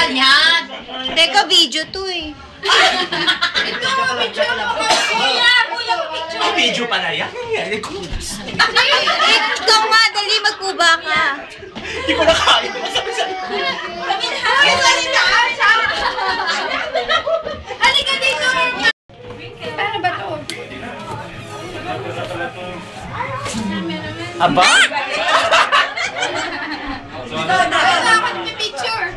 ganyan. Teka, video to eh. Ito, picture mo ka, kuya. Kuya, picture. Video pala yan. Ikaw nga, dali magkuba ka. Hindi ko na kaya. Halika dito. Paano ba to? Aba? Kailangan ko picture.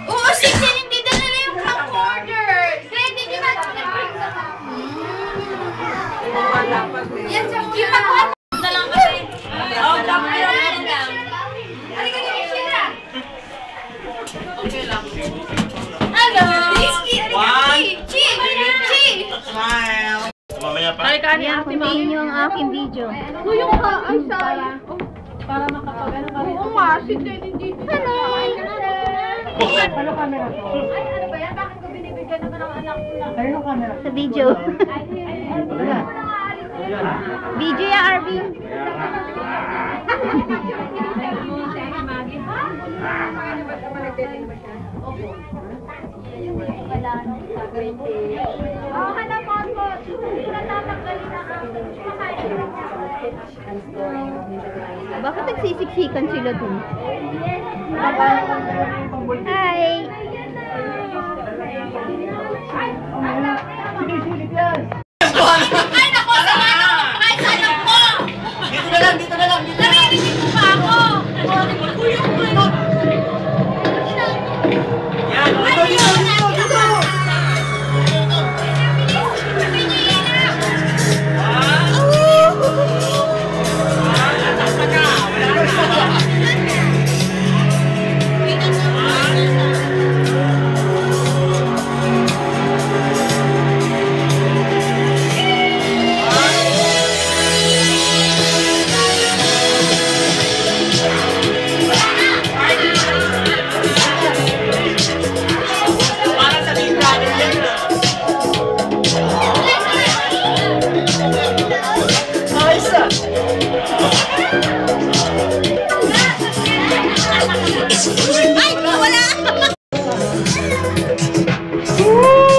Oo, sige, hindi na nila yung camcorder. Ready nyo na ito nag-bring sa yan sa muna. Na lang kasi. Oo, dapat lang. Halika dito sila. Okay lang. Hello. Chi. Smile. Mamaya pa. Yan, continue ang aking video. Yung ka, ay sorry. Para makapag-ano ka rin. Oo nga, si Jenny dito. Hello. Ano camera to? Ay, ano ba yan? Bakit ko binibigyan naman ang anak ko na? Ano camera? Sa video. Video ya, Arvin. Oh, hanap mo po. Tinatapagdali na Bakit nagsisiksikan sila dun? Yes.